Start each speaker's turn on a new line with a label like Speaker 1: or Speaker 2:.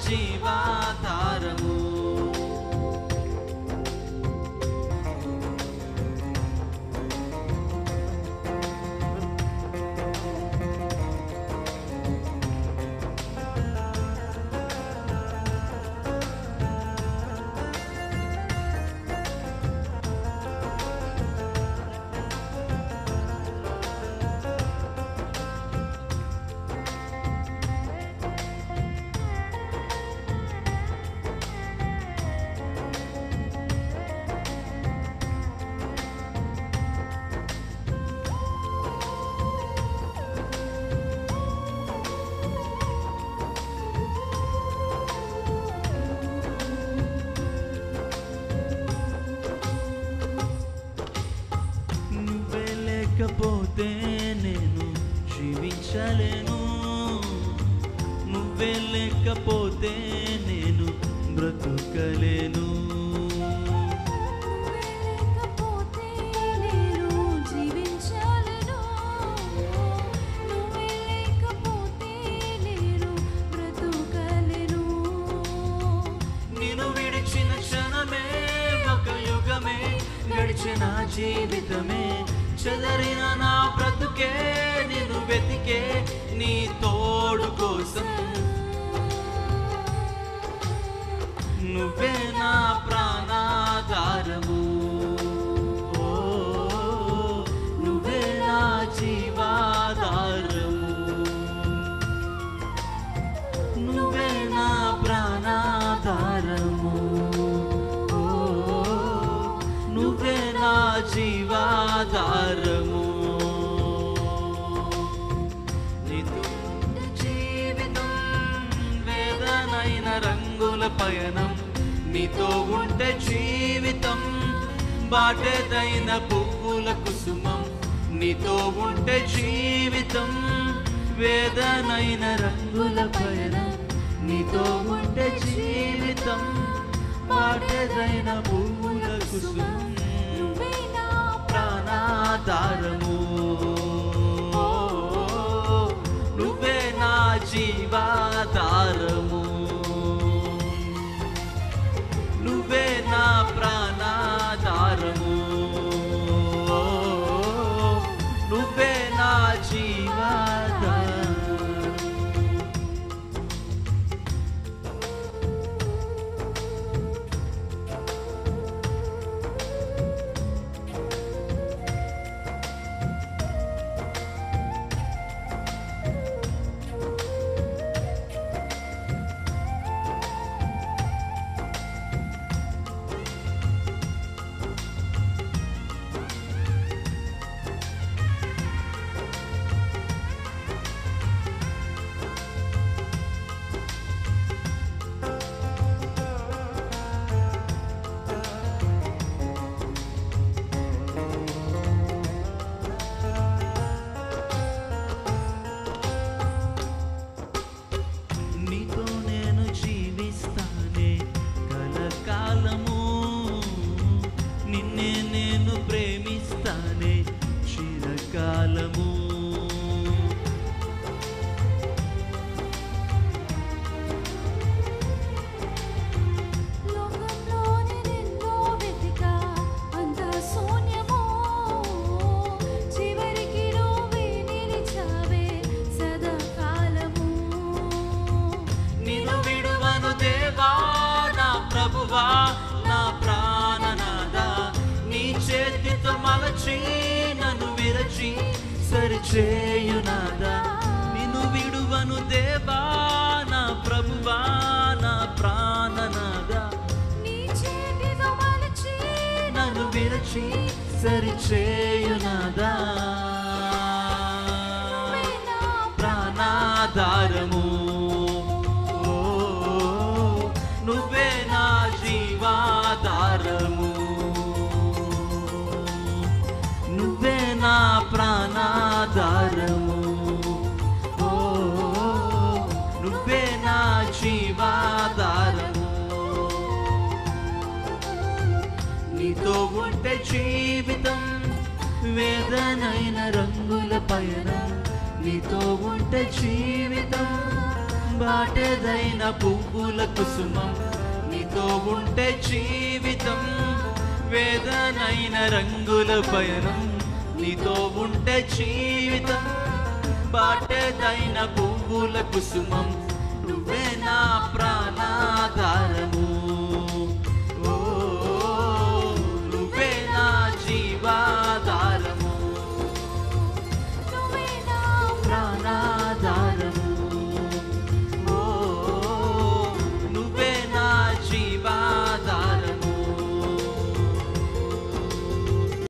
Speaker 1: జీవాధారము. లేకపోతే నేను జీవించలేను, నువ్వే లేకపోతే నేను బ్రతుకలేను. నిన్ను విడిచిన క్షణమే ఒక యుగమే, గడిచిన జీవితమే చెదరిన నా బ్రతుకే నిన్ను వెతికే నీ తోడు కోసం. నువ్వే నా ప్రాణాధారము, నువ్వే నా జీవాధారము, నువ్వే నా ప్రాణాధారము, నువ్వే నా జీవాధారము. నీతో జీవితం వేదనైన రంగుల పయనం, నీతో ఉంటే జీవితం బాటేదైన పువ్వుల కుసుమం. నీతో ఉంటే జీవితం వేదనైన రంగుల పయనం, నీతో ఉంటే జీవితం బాటేదైన పువ్వుల కుసుమం. ప్రాణాధారము, నువ్వే నా జీవాధారము, నువ్వే నా ప్రాణాధారము, నువ్వే నా జీవాధారము. నా ప్రాణనాదా నీ చేతితో మలచి నన్ను విరచి సరిచేయునాదా. నిన్ను విడువను దేవా నా ప్రభువా నా ప్రాణనాదా, నీ చేతితో మలచి నన్ను విరచి సరిచేయునాదా. ప్రాణాధారము, నువ్వే నా జీవాధారము, నువ్వే నా ప్రాణాధారము, నువ్వే నా జీవాధారము. నీతో ఉంటే జీవితం వేదనైన రంగుల పయనం, నీతో ఉంటే జీవితం బాటెదైన పువ్వుల కుసుమం నీతో ఉంటే జీవితం వేదనైన రంగుల పయనం నీతో ఉంటే జీవితం బాటెదైన పువ్వుల కుసుమం నువ్వే నా ప్రాణాధారము